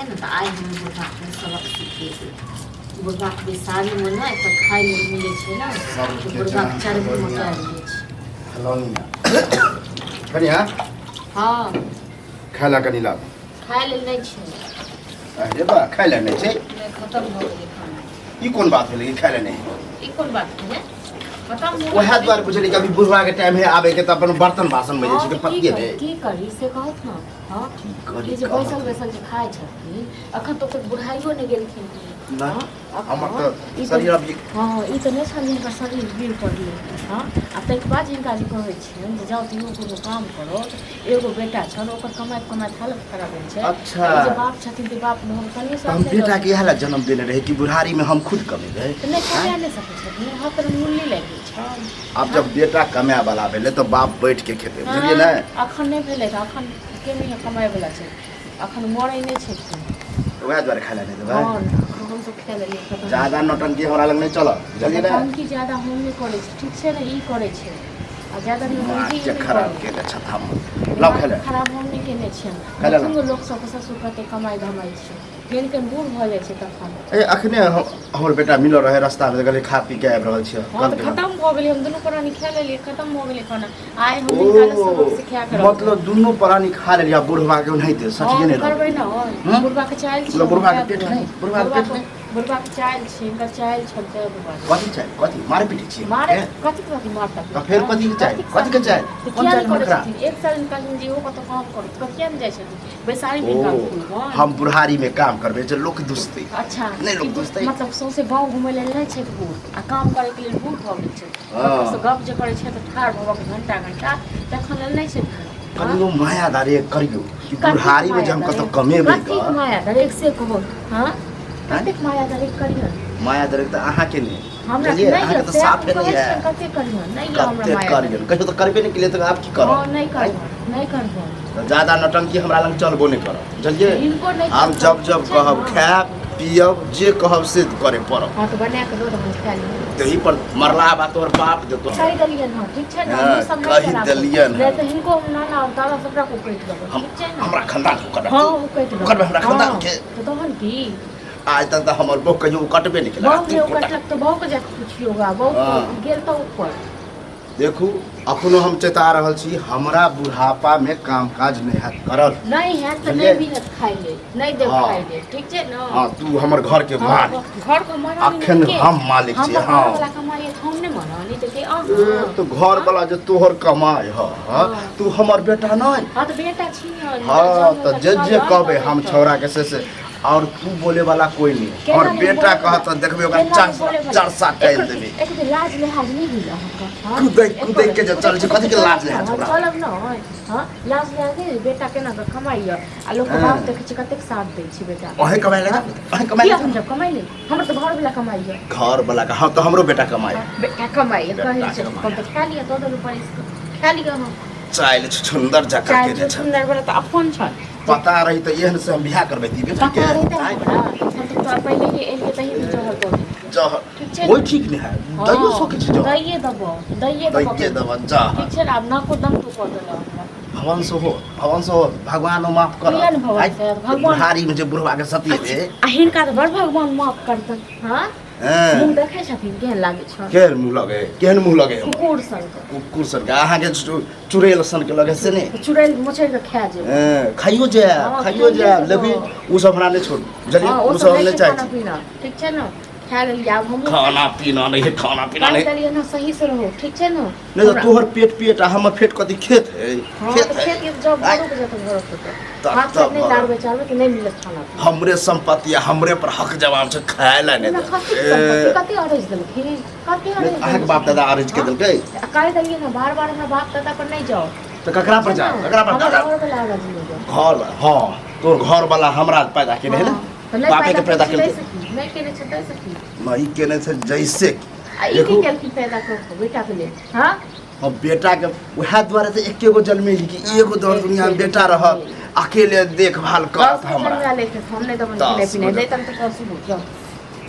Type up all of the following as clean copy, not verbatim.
है ना तो आए हम बुढ़ा के सबक सीखे बुढ़ा के साड़ी में ना तो खाई ले मिले छे ना तो बुढ़ा के चरबी मोटा मिले छे हलौनिया कनिया हां खाला कनिला खाई ले नहीं छे अरे बा खाइला नहीं छे खत्म हो गेले खाना ई कोन बात भेलै कि खाइला नहीं ई कोन बात है खत्म हो ओहे द्वार बुझली कि अभी बुढ़वा के टाइम है आवे के त अपन बर्तन बासन में जे छै के पतिए दे की करी से कहत ना हां करी जे बैसल बैसल जे खाए छथिन अखन तो तक बुढ़ाइयो नहीं गेलखिन ना हमर तो शरीर अभी हां ई तो नहीं छन जिनका शरीर गिर पड़ले हां आ तक बाद जिनका जे कहै छियन जे जाओ तीनों कोनो काम करो एगो बेटा छन ओकर कमाई कमाई हालत खराब भेल छै अच्छा जे बाप छथिन ते बाप में हम कनी से हम बेटा के हाला जन्म देने रहे कि बुढ़ारी में हम खुद कमेबै नहीं कमाए नहीं सकै छथिन हाथ पर मूल्य लागि छै अब जब बेटा कमाए वाला भेले तो बाप बैठ के खेते बुझलिए ना अखन नहीं भेले अखन के नहीं कमाए वाला छै अखन मरै नहीं छै ओहे द्वार खाइला नहीं देबै हां हम तो खेल लिए खत्म ज्यादा नौटंकी हमरा लग नहीं चल बुझलिए ना नौटंकी ज्यादा हम नहीं करे छै ठीक छै ना ई करे छै आ ज्यादा नौटंकी के खराब के अच्छा हम लाओ खेले खराब हम नहीं केने छियन खेले ना लोग सब ससुर कते कमाई धमाई छै केन केन बूढ़ भ जाय छै तखन ए अखने हमर बेटा मिल रहे रास्ता में गले खा पी के आबि रहल छियै खत्म भ गेलै हम दुनू प्राणी खा लेलिए खत्म भ गेलै खाना आइ हम निकाल सबक सिखा कर मतलब दुनू प्राणी खा लेलिया बुढ़वा के ओनाहिते सठिए नहीं करबै ना बुढ़वा के चाइल छै बुढ़वा के पेट नहीं बुढ़वा के पेट नहीं बुढ़वा के चाइल छै इनकर चाइल छलते बुढ़वा कथी चाइ कथी मारे पीटे छी मारे कथी मारता तो फिर कथी के चाइ कथी के चाइ कौन चाइ मकरा एक साल निकाल जी हो कत काम करत तो क्या जाय छथिन बैसारी में काम करबो हम बुढ़ारी में काम करबे जे लोक दुस्ती अच्छा नहीं लोक दुस्ती मतलब सौसे गांव घुमै लेल नहीं छै बूढ़ आ काम करे के लेल बूढ़ भ गेल छै तो गप जे करे छै त ठाड़ भव के घंटा घंटा तखन लेल नहीं छै कनियो माया दारे करियो कि बुढ़ारी में जे हम कत कमेबै कथी माया दारे एक से कहबो हां कतेक माया दारे करियो माया दारे त अहाँ के नहीं हमरा नहीं अहाँ के त साफ नहीं है कते करियो नहीं हमरा माया करियो कहियो तो करबे नहीं के लिए तो आप की करो नहीं करबो ज्यादा नौटंकी हमरा लग चलबो नहीं करब बुझलिए हम जब जब कहब खाएब पियब जे कहब से करे पड़ब हां तो बना के दो हम खा ली तही पर मरला बा तोर बाप देतो कहि दलियन हां ठीक छै ना सब कहि दलियन नहीं तो इनको ना ना दादा सबरा को कहि देबो ठीक छै ना हमरा खानदान को कर हां वो कहि देबो करबे हमरा खानदान के तो तहन की आज तक तो हमर बहु कहियो कटबे नहीं केला बहु कटलक तो बहु के जाके पूछियोगा बहु गेल तो ऊपर देखू अखनो हम चेता रहल छी हमरा बुढ़ापा में काम काज नहीं हाथ करल नहीं है तो नहीं भी हाथ खाइ ले नहीं दे खाइ ले ठीक छै ना हां तू हमर घर के मालिक घर को मालिक अखन हम मालिक छी हां वाला कमाई हम नहीं मानली तो के तो घर वाला जो तोहर कमाई ह तू हमर बेटा नहीं हां तो बेटा छी हां तो जे कहबे हम छौरा के से और तू बोले वाला कोई नहीं और बेटा कहत देखबे ओकरा चार सात टाइम देबे एक लाज लिहाज नहीं होला हमका कुदै के जे चल छै कथि के लाज लिहाज हमरा चलब न हां लाज लिहाज नहीं बेटा केना के कमाई आ लोग के बाप देखे छै कतेक साथ दै छै बेटा ओहे कमाई ले हम जब कमाई ले हमर तो घर वाला कमाई है घर वाला का हां तो हमरो बेटा कमाई बेटा कमाई कहै छै कम तो खा लिया तो पर इसको खा लिया हम चाइल सुंदर जका के जे सुंदर वाला तो अपन छ पता रही तो एहन से हम बियाह करबै दी बेटा के पता रही तो पहले ये एलिए तही जहर कर जहर कोई ठीक नहीं है दैयो सो के छै दैये दबो जा ठीक छै अब ना को दम तो कर देला भगवान सो भगवान माफ कर भगवान हारी में जे बुढ़वा के सती दे आ हिनका तो बड़ भगवान माफ करतन हां मुंह देखै छथिन केहन लागे छ केहन मुंह लगे कुकुर सन के अहाँ के चुड़ैल सन के लगे से नहीं चुड़ैल मछली के खा जे खाइयो जे लेकिन उ सब हमरा नहीं छोड़ जल्दी उ सब नहीं चाहिए ठीक छै ना खा ले आब हम खाना पीना नहीं चलिए ना सही से रहो ठीक छै ना नहीं तो तोहर पेट आ हमर पेट कथि खेत है खेत के जब बड़ो के जत घर तो हाथ से नहीं लाड़बे चालबे कि नहीं मिलत खाना हमरे संपत्ति हमरे पर हक जवाब से खायला नहीं कते अरज देल फिर कते अरज अहाँ बाप दादा अरज के देलकै कह दलिए ना बार-बार हमरा बाप दादा पर नहीं जाओ तो ककरा पर जाओ घर हां तोर घर वाला हमरा पैदा केने है ना बापे के पैदा केलकै नहीं केने छै तै सकी नहीं केने छै जैसे देखो केलकी पैदा कर बेटा के लिए हां अब बेटा के वह द्वारा से एके गो जन्मे कि एगो दौर दुनिया में बेटा रह अकेले देखभाल कर हमरा हमने तो खिले पिने दे तन तो कसु जाओ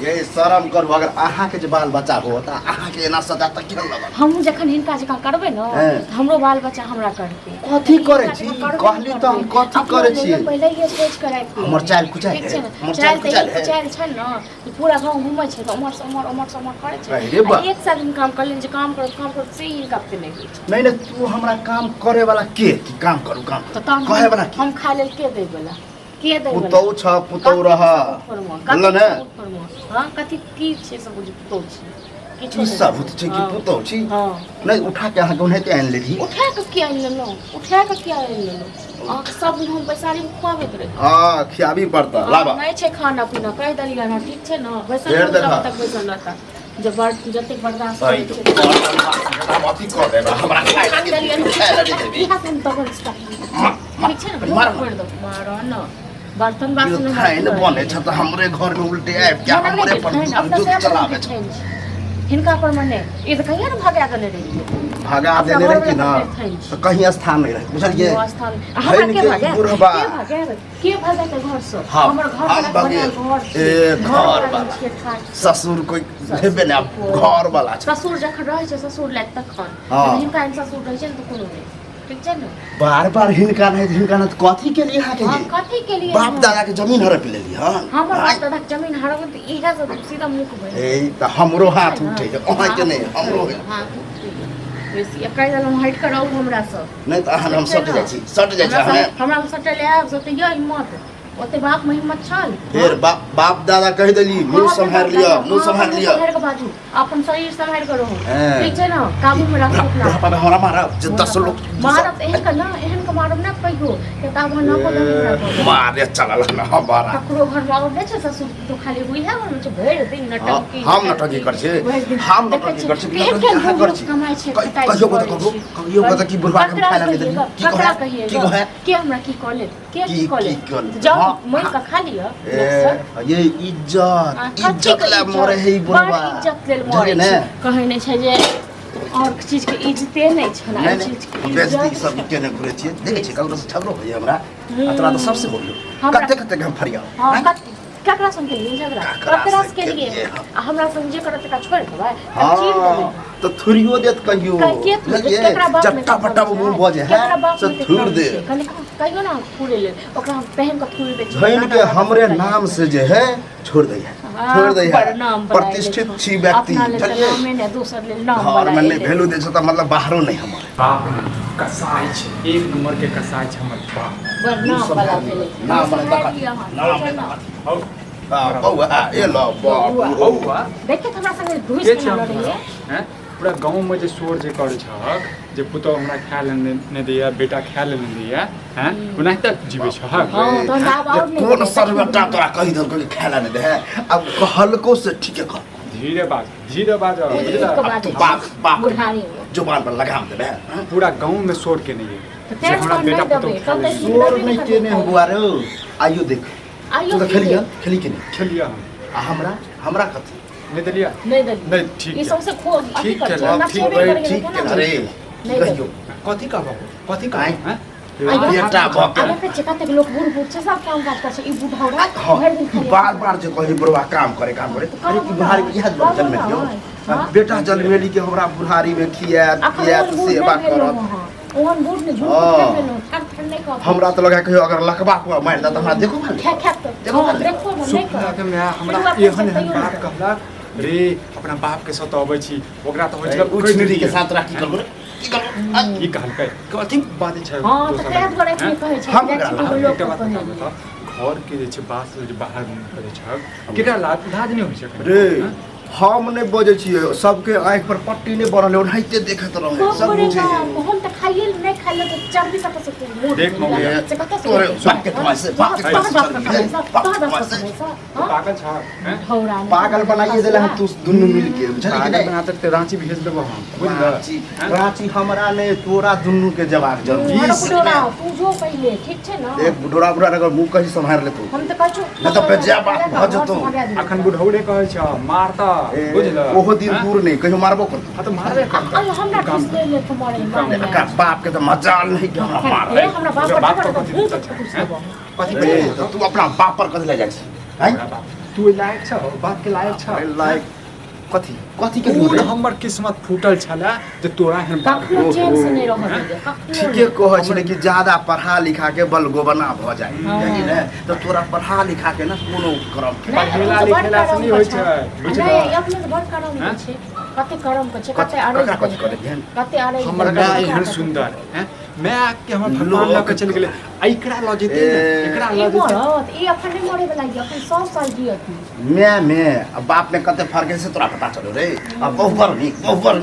ये शर्म करू अगर अहाँ के जे बाल बच्चा हो त अहाँ के एना सजा त केहन लगत हम जखन हिनका जकाँ करबै न हैं। त हमरो बाल बच्चा हमरा करतै कथी करै छी कहली त हम कथी करै छी पहिले ये सोच कर राखि ली। हमर चाल कुचाल ठीक है छै ने हमर चाल चाल कुचाल है चाल छै न त पूरा गांव घुमै छै त उमर से उमर करै छै अरे बा। आ एक साल हम काम करलिन जे काम करो से हिनका पे नहीं होइ छै नहीं नहीं तू हमरा काम करे वाला के कि काम करू काम त तहन कहे वाला हम खाय लेल के दै वाला के दै वाला पुतौ छ पुतौ रह बोल ने हां कथि की छै सब बुझ पुतौ छै की सब होत छै कि पुतौ छी हां नहीं उठा के अहाँ ओनहिते आनि लेली उठा के किया आनि लेलो अहाँ सब दिन हम पैसा री खुआबैत रहे हां खियाबी पड़ता लाबा नहीं छै खाना पीना कह दलिया ना ठीक छै ना फेर बैसल देखा। तक बैसल रहता जब जते बर्दाश्त सही तो अथी कर देबा हमरा खाए लगे खाए लगे देबी ठीक छै ना मार छोड़ दो मारो न बर्तन बासन यो खाए न बने छ त हमरे घर में उल्टे आब क्या हमरे पर दूध चलावे छ हिनका पर मने ये तो कहिया न भागा देले रही भागा देले रही कि ना तो कहीं स्थान नहीं रहे बुझलिए हमरा के भागा बुढ़बा के भागा के घर से हाँ, हमर घर हम वाला भागे। घर से ए, घर वाला वाला। के ठाक ससुर कोई हेबे ना घर वाला छ ससुर जखन रहै छै ससुर लाग तखन हाँ। हिनका ससुर रहै छै न त कोनो नहीं ठीक छै न बार बार हिनका नहीं तो कथी के लिए हां के हां जी कथी के लिए बाप दादा के जमीन हड़प लेली हां हमर बाप दादा के जमीन हड़प त इहा से सीधा मुख भइल ए त हमरो हाथ उठे छै अहाँ के नहीं हमरो है हां बेसी कहि देलहुँ हटि कऽ रहू हमरा सब नहीं तो अहाँ हम सट जाय छी सट जाय छै हमें हमरा सटल आयब से तऽ हिम्मत ओते बाप में हिम्मत छल फिर बाप दादा कह देली मुंह संभाल लिया मुंह संभाल लिया संभाल के बाजू अपन शरीर संभाल के रहू हैं। ठीक छै ना काबू में राखू अपना बुढ़ापा में हमरा मारा जे 10 लोग मारब एहन के ना एहन के मारब ना कहियो के ताब ना को दम मारे चलल ना हमारा ककरो घर में आबै छै ससुर तो खाली बुझै हम छै भरि दिन नटंकी हम नटंकी कर छी हम नटंकी कर छी अहाँ कर छी कमाई छै कहियो को तो कहियो को तो की बुढ़वा के खाए लगे देली की ककरा कहे कहिए की कहे के हमरा की कॉलेज के की की कॉलेज कॉलेज? जाओ हाँ, मैं का खा लिया अक्सर। ये इज्जत ला मोरे है बुढ़वा बड़ इज्जत लेल मोरे ने छै कहै नै छै जे और चीज के इज्जते नै छै ना नहीं चीज के नहीं बेइज्जती सब के ने घुरे छी देखे छी ककरो से झगड़ो होय हमरा अतरा तो सबसे बोलियो हमरा- कते कते हम फरिया हां ककरा संग के लिए झगड़ा ककरा से के लिए आ हमरा संग जे करत का छोड़ देबै चीर देबै हाँ तो थुरियो देत कहियो जट्टा पट्टा मुंह बजे है से थुर दे कहियो ना थुरे ले ओकरा हम पहन के थुर दे धइन के हमरे नाम से जे है छोड़ दे है छोड़ दे है प्रतिष्ठित छी व्यक्ति चलिए नाम ने दोसर ले नाम घर में नहीं वैल्यू दे छ त मतलब बाहरो नहीं हमारे बाप रे, कसाई छै एक नंबर के कसाई छै हमर बाप बर नाम वाला भेले नाम वाला हौ बउआ ए लो बाप हौवा देखे त हमरा संगे घुस के के छै ना हम रहिए हैं पूरा गांव में जे शोर जे करै छक जे पुतौ हमरा खाय ले नहि दैया बेटा खाय ले नहि दैया हैं ओनाहिते जीवे छक हां तो बाप और नहीं कौन सर्वटा तोरा कहि दल कोई खेला नहीं दे अब कहलको से ठीक है कह धीरे बाज बाप बाप बुढ़ानी जुबान पर लगाम दे पूरा गांव में शोर के नहीं है जे हमरा बेटा पुतौ खाय ले नहि जोर नहीं केने हुआ रे आइयो देख आइयो तू तो खेली के नहीं खेलिया हम आ हमरा कथी नहीं देलिया नहीं दे नहीं ठीक ई है सबसे खो ठीक है, ठीक है ठीक के रे कहियो कथी कहबो कथी आँय? कहबो बेटा भके आगे पे कते लोग बूढ़ बूढ़ से सब काम काज कर छै ई बुढ़ौरा भर दिन खाली बार बार जे कही बुढ़वा काम करे अरे की बुढ़ारी के इएह जन्म दियो बेटा जन्मेली के हमरा बुढ़ारी में खियात सेवा करत ओहन बूढ़ ने झूठ हाँ। बोल देलो ठर ठर नहीं कह हमरा तो लगा कहियो अगर लकबा को मार दा त हमरा देखो खाली खा खा तो देखो नहीं सुखला के मैं हमरा एहन एहन बात कहलक रे अपना बाप के साथ अबै छी ओकरा त होइ छै कुछ निधि के साथ राखी करबो की करबो की कहलकै कथी बात छै हां तो तेज बड़े की कहै छै हम एकरा एकटा बात कहलक घर के जे छै बात जे बाहर करे छै केकरा लाज नहीं होइ छै रे हम नहीं बजे छिए सबके आंख पर पट्टी नहीं बनल ओनाहिते देखत रहो सब बुझे हम तो खाइए नहीं खाइए तो चर्बी का तो मुंह देख मौगे, से कत से तोरे बाप के कमाई से बाप के पागल छ हैं पागल बनाइए देला हम तू दुनु मिल के बुझली कि पागल नहीं बना ते रांची भेज देबो हम बुझल रांची हमरा ने तोरा दुनु के जवाब जरूरी तू जो पहले ठीक छै ना एक बुढ़ा बुढ़ा अगर मुंह कहीं संभाल ले तू हम तो कहछु नहीं तो पेजिया बात भ जतो अखन बुढ़ौले कहै छ मारता बुझल ओहो दिन दूर नहीं कहियो मारबो कर हां तो मारबे कर अरे हमरा किस ले तुम्हारे का बाप के तो मजाल नहीं कि हमरा मार ए हमरा बाप बाप पर पर कथी कथी कथी ए, तो तू अपना बाप पर कथी ले जाइ छी हैं तू लायक छ बात के लायक छ अरे लाइक कथी कथी के पूर्ण रे हमर किस्मत फूटल छला जे तोरा एहन बाप कखनो चैन से नहीं रह दे कखनो ठीके कहै छै कि ज्यादा पढ़ा लिखा के बलगोबना भ जाए हाँ। यही ने तो तोरा पढ़ा लिखा के ना कोनो करम पढ़ेला लिखेला से नहीं होइ छै बुझल नहीं अपने तो बड़ करम के छै कते करम के छै कते आरे ककरा कथी करे ध्यान कते आरे हमर गाय एहन सुंदर हैं मैं के हमर भगवान लग के चल गेले एकरा ल जेते ने एकरा ल ई जेते मरत ई अपन नहीं मरे वाला ई अपन 100 साल जियत मैं अब बाप में कते फर्क है से तोरा पता चलो रे अब बहुबर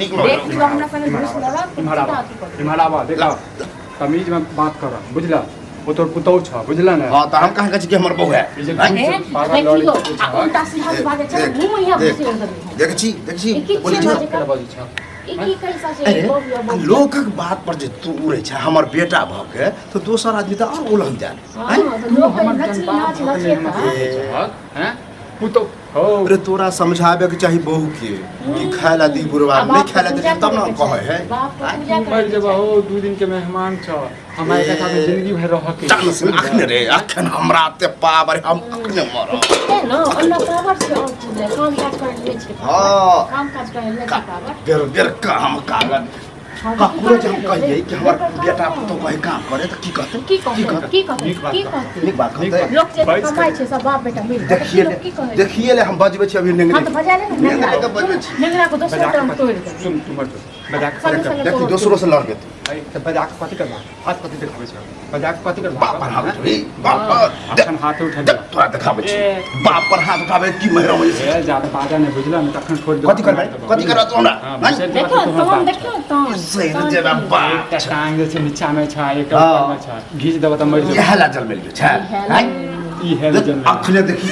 निक देख तू हमरा संगे घुस लड़त इमहराबा देखा तमीज में बात कर बुझला वो तोर पुतौ छ बुझला ना हां तो हम कहां कहै छी कि हमर बहू है देखियो उल्टा सीधा भागे चल घूम यहाँ घुसे देख छी बोली छ ई की कैसा से अरे लोकक बात पर जे तू उड़े छै हमर बेटा भ के तो दोसर आदमी त और उलझ जाए हां तो लोग नाच हैं पुतौ हो अरे तोरा समझावे के चाही बहू के कि खायला दी बुरवा नहीं खायला दे तब ना कहे है मर जब हो 2 दिन के मेहमान छ हमारे के साथ जिंदगी भर रह के जान से अखने रे अखन हमरा ते पावर हम अखने मरो ना अल्लाह पावर से और चीज है काम काज कर ले छै हां काम काज कर ले छै पावर बेर बेर काम कागज ककरो जब कहिए कि हमर बेटा पुतो कहे काम करे त की कहते की निक बात कहते लोग जे कमाई छै सब बाप बेटा मिल देखिए ले हम बजबे छी अभी हां नेंगरी तो बजा ले नेंगरा के बजबे छी नेंगरा को दोसर टर्म तोड़ दे सुन तू मत मजाक कर देखी दूसरों से लड़ गए तो मजाक कथि करबा हाथ कथि देखाबै छ मजाक कथि करबा बाप पर हाथ उठे बाप अपन हाथ उठा देख तोरा देखाबै छी बाप पर हाथ उठावे की महरो में से ए ज्यादा बाजा ने बुझला न तखन छोड़ दे कथि करबै कथि करत हमरा देखो देखो तो सही जे बाप टांग जे नीचा में छ एक ऊपर में छ घीच देबा त मर ये हला जल मिल गयो छै ई है जन्म अखने देखी